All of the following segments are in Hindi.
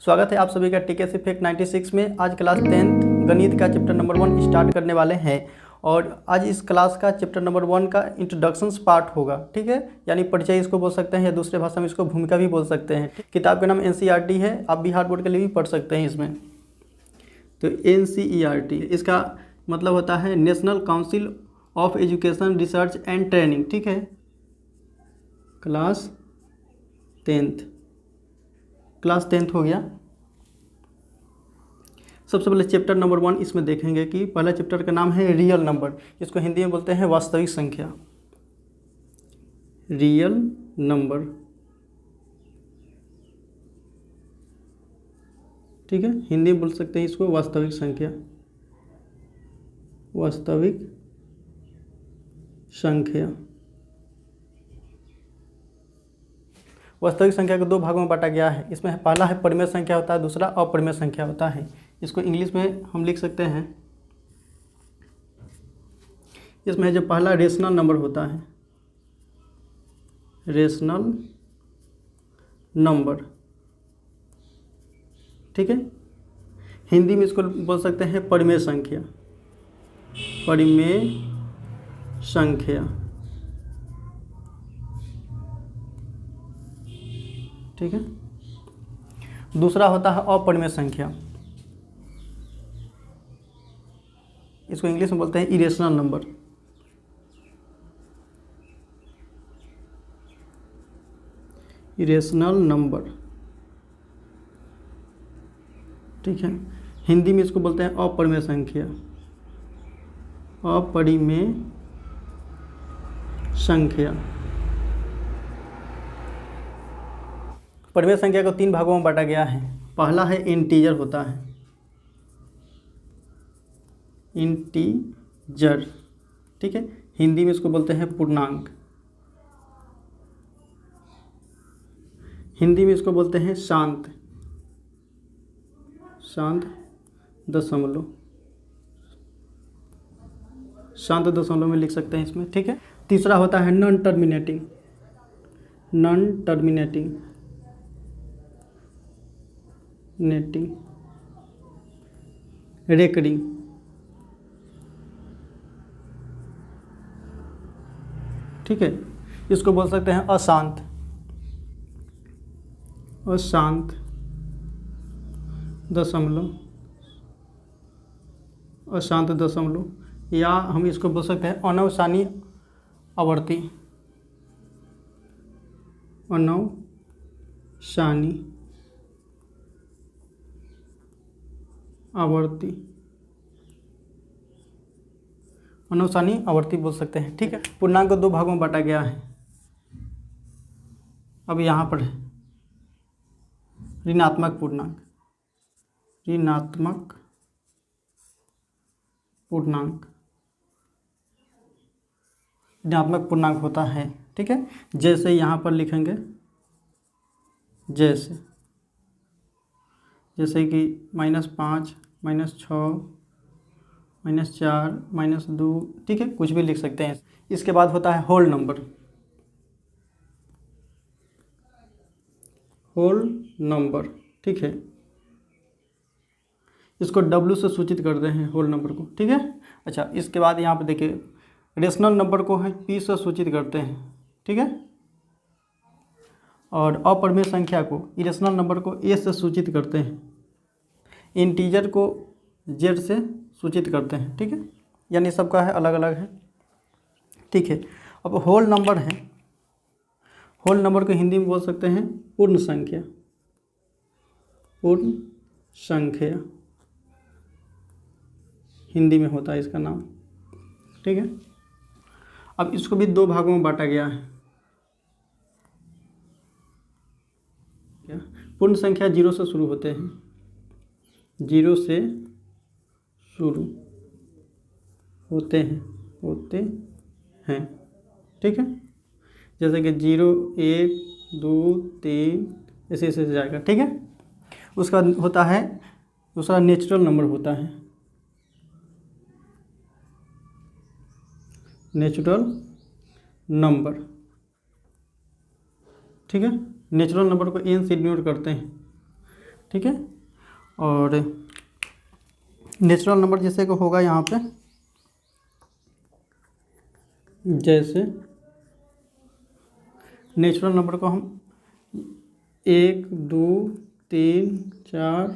स्वागत है आप सभी का टीकेएस इफेक्ट 96 में। आज क्लास 10th गणित का चैप्टर नंबर 1 स्टार्ट करने वाले हैं और आज इस क्लास का चैप्टर नंबर 1 का इंट्रोडक्शंस पार्ट होगा। ठीक है, यानी परिचय इसको बोल सकते हैं या दूसरे भाषा में इसको भूमिका भी बोल सकते हैं। किताब का नाम NCERT है, आप बिहार बोर्ड के लिए भी पढ़ सकते हैं इसमें। तो NCERT इसका मतलब होता है national council of education research and training. ठीक है, क्लास 10th हो गया। सबसे पहले चैप्टर नंबर 1 इसमें देखेंगे कि पहला चैप्टर का नाम है रियल नंबर, इसको हिंदी में बोलते हैं वास्तविक संख्या। रियल नंबर, ठीक है, हिंदी में बोल सकते हैं इसको वास्तविक संख्या। वास्तविक संख्या, वास्तविक संख्या को दो भागों में बांटा गया है। इसमें पहला है परिमेय संख्या होता है, दूसरा अपरिमेय संख्या होता है। इसको इंग्लिश में हम लिख सकते हैं, इसमें जो पहला रेशनल नंबर होता है, रेशनल नंबर, ठीक है। हिंदी में इसको बोल सकते हैं परिमेय संख्या। परिमेय संख्या, ठीक है। दूसरा होता है अपरिमेय संख्या, इसको इंग्लिश में बोलते हैं इरेशनल नंबर। इरेशनल नंबर, ठीक है। हिंदी में इसको बोलते हैं अपरिमेय संख्या। अपरिमेय संख्या, परिमेय संख्या को 3 भागों में बांटा गया है। पहला है इंटीजर होता है, इंटीजर, ठीक है। हिंदी में इसको बोलते हैं पूर्णांक। हिंदी में इसको बोलते हैं शांत, शांत दशमलव, शांत दशमलव में लिख सकते हैं इसमें, ठीक है। तीसरा होता है non terminating, non terminating netting recurring, ठीक है। इसको बोल सकते हैं अशांत, अशांत दशमलव, अशांत दशमलव, या हम इसको बोल सकते हैं अनवसानी आवर्ती, अनवसानी आवर्ती, अनवसानी आवर्ती बोल सकते हैं, ठीक है। पूर्णांक को 2 भागों में बांटा गया है। अब यहाँ पर है ऋणात्मक पूर्णांक, ऋणात्मक पूर्णांक, ऋणात्मक पूर्णांक होता है, ठीक है। जैसे यहाँ पर लिखेंगे, जैसे कि -5, -6, -4, -2, ठीक है, कुछ भी लिख सकते हैं। इसके बाद होता है होल नंबर, होल नंबर, ठीक है। इसको W से सूचित करते हैं होल नंबर को, ठीक है। अच्छा, इसके बाद यहाँ पे देखिए रेशनल नंबर को है P से सूचित करते हैं, ठीक है। और अपरिमेय संख्या को, इरेशनल नंबर को A से सूचित करते हैं। इंटीजर को Z से सूचित करते हैं, ठीक है। यानी सबका है अलग अलग है, ठीक है। अब होल नंबर है, होल नंबर को हिंदी में बोल सकते हैं पूर्ण संख्या, पूर्ण संख्या हिंदी में होता है इसका नाम, ठीक है। अब इसको भी 2 भागों में बांटा गया है। पूर्ण संख्या 0 से शुरू होते हैं, 0 से शुरू होते हैं, ठीक है। जैसे कि 0, 1, 2, 3 ऐसे ऐसे जाएगा, ठीक है। उसका होता है दूसरा नेचुरल नंबर होता है, नेचुरल नंबर, ठीक है। नेचुरल नंबर को n से डिनोट करते हैं, ठीक है। और नेचुरल नंबर जैसे को होगा यहाँ पे, जैसे नेचुरल नंबर को हम 1 2 3 4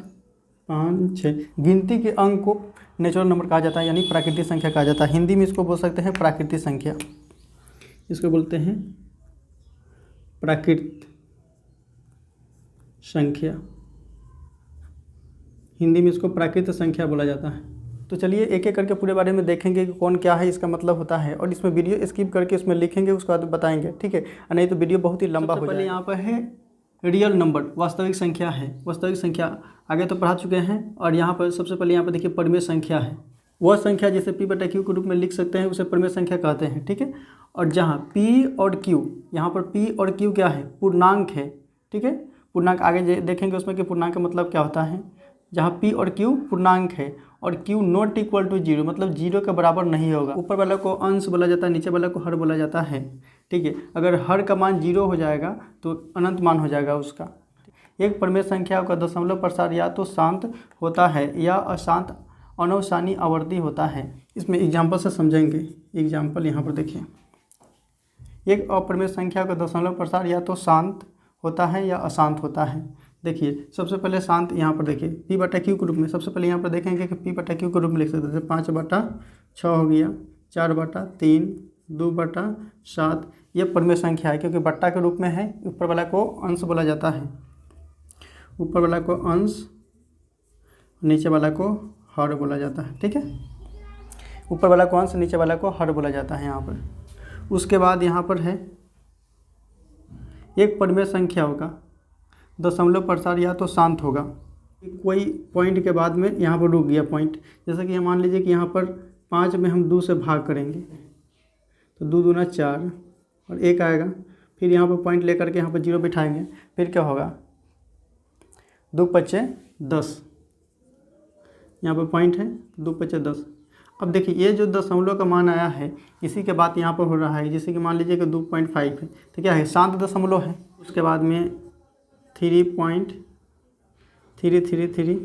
5 6 गिनती के अंक को नेचुरल नंबर कहा जाता है, यानी प्राकृतिक संख्या कहा जाता है। हिंदी में इसको बोल सकते हैं प्राकृतिक संख्या, इसको बोलते हैं प्राकृत संख्या। हिंदी में इसको प्राकृत संख्या बोला जाता है। तो चलिए एक एक करके पूरे बारे में देखेंगे कि कौन क्या है, इसका मतलब होता है, और इसमें वीडियो स्किप करके उसमें लिखेंगे, उसके बाद बताएंगे, ठीक है, नहीं तो वीडियो बहुत ही लंबा हो जाएगा। पहले यहाँ पर है रियल नंबर, वास्तविक संख्या है। वास्तविक संख्या आगे तो पढ़ा चुके हैं। और यहाँ पर सबसे पहले यहाँ पर देखिए परिमेय संख्या है। वह संख्या जिसे P/Q के रूप में लिख सकते हैं उसे परिमेय संख्या कहते हैं, ठीक है। और जहाँ P और Q, यहाँ पर P और Q क्या है, पूर्णांक है, ठीक है। पूर्णांक आगे देखेंगे उसमें कि पूर्णांक का मतलब क्या होता है। जहाँ P और Q पूर्णांक है और Q नॉट इक्वल टू 0, मतलब 0 के बराबर नहीं होगा। ऊपर वाला को अंश बोला जाता है, नीचे वाला को हर बोला जाता है, ठीक है। अगर हर का मान 0 हो जाएगा तो अनंत मान हो जाएगा उसका। एक परिमेय संख्या का दशमलव प्रसार या तो शांत होता है या अशांत अनवसानी आवर्ती होता है। इसमें एग्जाम्पल से समझेंगे। एग्जाम्पल यहाँ पर देखिए, एक अपरिमेय संख्या का दशमलव प्रसार या तो शांत होता है या अशांत होता है। देखिए सबसे पहले शांत यहाँ पर देखिए P/Q के रूप में, सबसे पहले यहाँ पर देखेंगे कि P/Q के रूप में लिख सकते हैं। 5/6 हो गया, 4/3, 2/7, ये परिमेय संख्या है क्योंकि बट्टा के रूप में है। ऊपर वाला को अंश बोला जाता है, ऊपर वाला को अंश, नीचे वाला को हर बोला जाता है, ठीक है। ऊपर वाला को अंश, नीचे वाला को हर बोला जाता है यहाँ पर। उसके बाद यहाँ पर है एक परिमेय संख्या होगा, दशमलव प्रसार या तो शांत होगा। कोई पॉइंट के बाद में यहाँ पर रुक गया पॉइंट, जैसे कि मान लीजिए कि यहाँ पर 5 में हम 2 से भाग करेंगे तो 2 दूना 4 और 1 आएगा। फिर यहाँ पर पॉइंट लेकर के यहाँ पर 0 बिठाएंगे, फिर क्या होगा, 2 पच्चे 10, यहाँ पर पॉइंट है 2 पच्चे 10। अब देखिए ये जो दशमलव का मान आया है इसी के बाद यहाँ पर हो रहा है, जैसे कि मान लीजिए कि 2.5 है तो क्या है, शांत दशमलव है। उसके बाद में 3.333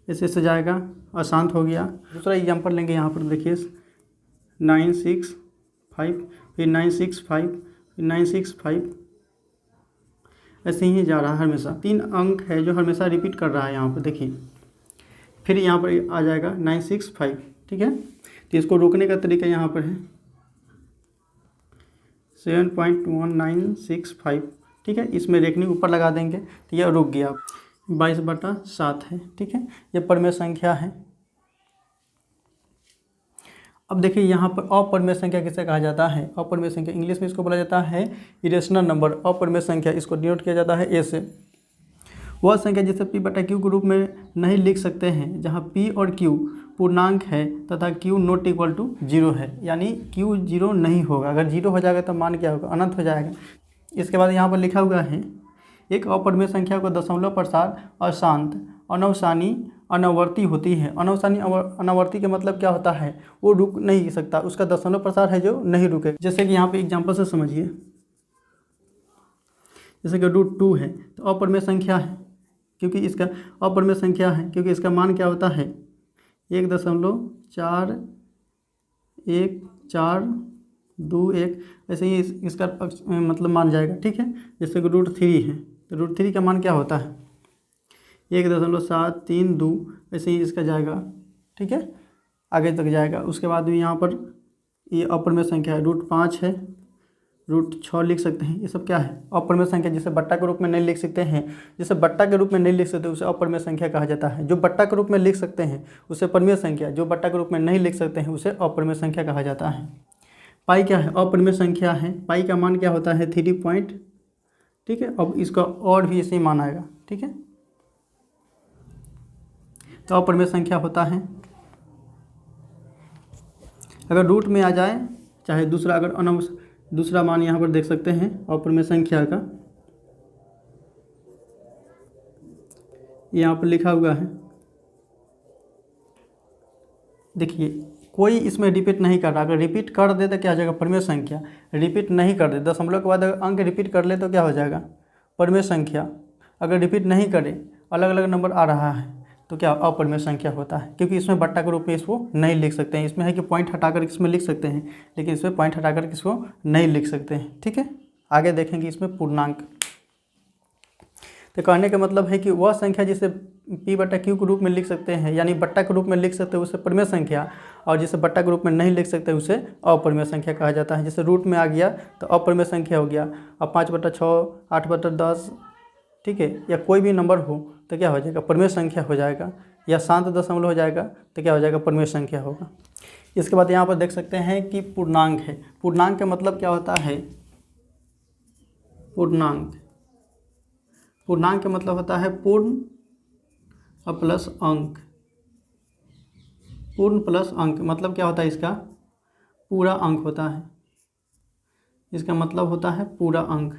ऐसे से जाएगा, अशांत हो गया। दूसरा एग्जांपल लेंगे, यहाँ पर देखिए 965, फिर 965, फिर 965, ऐसे ही जा रहा है हमेशा। 3 अंक है जो हमेशा रिपीट कर रहा है यहाँ पर देखिए। फिर यहाँ पर आ जाएगा 965, ठीक है। तो इसको रोकने का तरीका यहाँ पर है 7.1965, ठीक है। इसमें रेखनी ऊपर लगा देंगे तो यह रुक गया। 22/7 है, ठीक है। ये परिमेय संख्या है। अब देखिए यहाँ पर अपरिमेय संख्या किसे कहा जाता है। अपरिमेय संख्या इंग्लिश में इसको बोला जाता है इरेशनल नंबर। अपरिमेय संख्या इसको डिनोट किया जाता है ए से। वह संख्या जिसे P/Q के रूप में नहीं लिख सकते हैं, जहाँ P और Q पूर्णांक है तथा Q नॉट इक्वल टू 0 है, यानी Q 0 नहीं होगा। अगर 0 हो जाएगा तो मान क्या होगा, अनंत हो जाएगा। इसके बाद यहाँ पर लिखा हुआ है एक अपरिमेय संख्या को दशमलव प्रसार अशांत अनवसानी अनावर्ती होती है। अनवसानी अनावर्ती का मतलब क्या होता है, वो रुक नहीं सकता, उसका दशमलव प्रसार है जो नहीं रुके। जैसे कि यहाँ पे एग्जांपल से समझिए, जैसे कि √2 है तो अपरिमेय संख्या है क्योंकि इसका अपरिमेय संख्या है क्योंकि इसका मान क्या होता है 1.4141, ऐसे ही इसका मतलब मान जाएगा, ठीक है। जैसे कि √3 है तो √3 का मान क्या होता है 1.732, ऐसे ही इसका जाएगा, ठीक है, आगे तक जाएगा। उसके बाद भी यहाँ पर ये अपरिमेय संख्या है, √5 है, √6 लिख सकते हैं। ये सब क्या है, अपरिमेय संख्या जिसे बट्टा के रूप में नहीं लिख सकते हैं, जिसे बट्टा के रूप में नहीं लिख सकते उसे अपरिमेय संख्या कहा जाता है। जो बट्टा के रूप में लिख सकते हैं उसे परिमेय संख्या, जो बट्टा के रूप में नहीं लिख सकते हैं उसे अपरिमेय संख्या कहा जाता है। पाई क्या है, अपरिमेय संख्या है। पाई का मान क्या होता है 3 पॉइंट, ठीक है। अब इसका और भी ऐसे ही मान आएगा, ठीक है। तो अपरिमेय संख्या होता है अगर रूट में आ जाए, चाहे दूसरा अगर दूसरा मान यहाँ पर देख सकते हैं अपरिमेय संख्या का, यहाँ पर लिखा हुआ है। देखिए कोई इसमें रिपीट नहीं कर रहा, अगर रिपीट कर दे तो क्या हो जाएगा परिमेय संख्या। रिपीट नहीं कर दे, दशमलव के बाद अगर अंक रिपीट कर ले तो क्या हो जाएगा परिमेय संख्या। अगर रिपीट नहीं करे, अलग अलग नंबर आ रहा है तो क्या अपरिमेय संख्या होता है, क्योंकि इसमें बट्टा के रूप में इसको नहीं लिख सकते हैं। इसमें है कि पॉइंट हटाकर इसमें लिख सकते हैं, लेकिन इसमें पॉइंट हटाकर इसको नहीं लिख सकते हैं। ठीक है, आगे देखेंगे इसमें पूर्णांक। तो कहने का मतलब है कि वह संख्या जिसे p बट्टा q के रूप में लिख सकते हैं, यानी बट्टा के रूप में लिख सकते हैं उसे परिमेय संख्या, और जिसे बट्टा के रूप में नहीं लिख सकते उसे अपरिमेय संख्या कहा जाता है। जैसे रूट में आ गया तो अपरिमेय संख्या हो गया। अब 5/6, 8/10, ठीक है, या कोई भी नंबर हो तो क्या हो जाएगा, परिमेय संख्या हो जाएगा, या शांत दशमलव हो जाएगा तो क्या हो जाएगा, परिमेय संख्या होगा। इसके बाद यहाँ पर देख सकते हैं कि पूर्णांक है। पूर्णांक का मतलब क्या होता है, पूर्णांक का मतलब होता है पूर्ण प्लस अंक। पूर्ण प्लस अंक मतलब क्या होता है, इसका पूरा अंक होता है। इसका मतलब होता है पूरा अंक,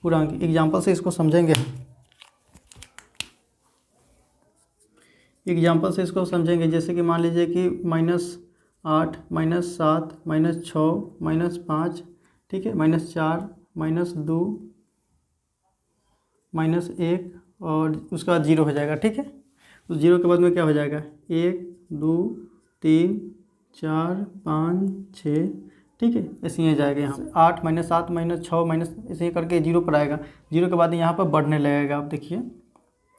पूरा अंक। एग्जाम्पल से इसको समझेंगे, जैसे कि मान लीजिए कि -8, -7, -6, -5, ठीक है, -4, -2, -1 और उसका 0 हो जाएगा। ठीक है, तो 0 के बाद में क्या हो जाएगा, 1, 2, 3, 4, 5, 6, ठीक है, ऐसे ही जाएगा। यहाँ 8, -7, -6 ऐसे ही करके 0 पर आएगा। 0 के बाद यहाँ पर बढ़ने लगेगा। आप देखिए,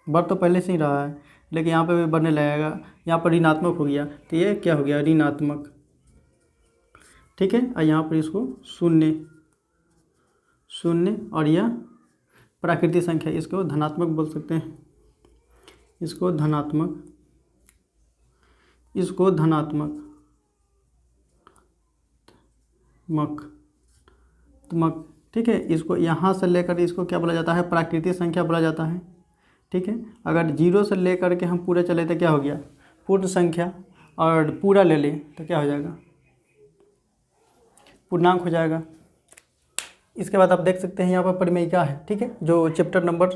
बढ़ तो पहले से ही रहा है, लेकिन यहाँ पे भी बढ़ने लगेगा। यहाँ पर ऋणात्मक हो गया तो ये क्या हो गया, ऋणात्मक। ठीक है, और यहाँ पर इसको शून्य, और यह प्राकृतिक संख्या, इसको धनात्मक बोल सकते हैं। इसको धनात्मक मक, ठीक है। इसको यहाँ से लेकर इसको क्या बोला जाता है, प्राकृतिक संख्या बोला जाता है। ठीक है, अगर 0 से लेकर के हम पूरे चले तो क्या हो गया, पूर्ण संख्या, और पूरा ले लें तो क्या हो जाएगा, पूर्णांक हो जाएगा। इसके बाद आप देख सकते हैं यहाँ पर परिमेयिका है। ठीक है, जो चैप्टर नंबर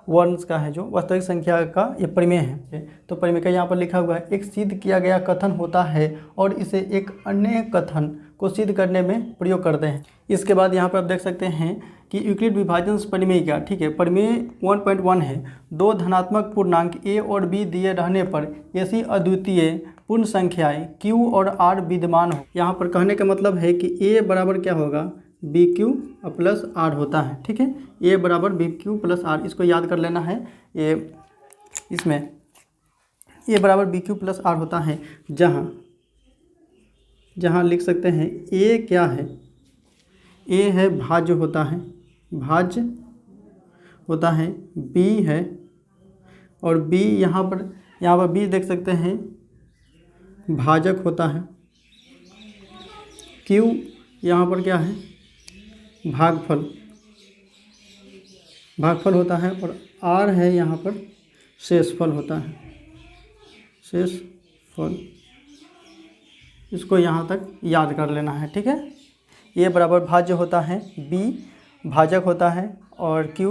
1 का है, जो वास्तविक संख्या का ये परिमेय है। तो परिमेयिका यहाँ पर लिखा हुआ है, एक सिद्ध किया गया कथन होता है और इसे एक अन्य कथन को सिद्ध करने में प्रयोग करते हैं। इसके बाद यहाँ पर आप देख सकते हैं कि यूक्लिड विभाजन परिमेयिका, ठीक है, परिमेय 1.1 है। दो धनात्मक पूर्णांक a और b दिए रहने पर ऐसी अद्वितीय पूर्ण संख्याएं q और r विद्यमान हो। यहाँ पर कहने का मतलब है कि a बराबर क्या होगा, BQ प्लस R होता है। ठीक है, a बराबर BQ प्लस R, इसको याद कर लेना है। ये इसमें a बराबर BQ प्लस R होता है, जहाँ लिख सकते हैं a क्या है, a है भाज्य होता है, b है, और b यहाँ पर b देख सकते हैं भाजक होता है, q यहाँ पर क्या है, भागफल होता है, और r है यहाँ पर शेषफल होता है, शेषफल। इसको यहाँ तक याद कर लेना है। ठीक है, a बराबर भाज्य होता है, b भाजक होता है, और q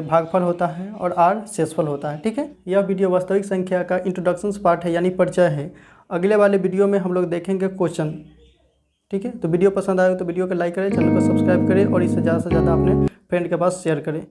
भागफल होता है, और r शेषफल होता है। ठीक है, यह वीडियो वास्तविक संख्या का इंट्रोडक्शन पार्ट है, यानी परिचय है। अगले वाले वीडियो में हम लोग देखेंगे क्वेश्चन। ठीक है, तो वीडियो पसंद आए तो वीडियो को लाइक करें, चैनल को सब्सक्राइब करें, और इसे ज़्यादा से ज़्यादा अपने फ्रेंड के पास शेयर करें।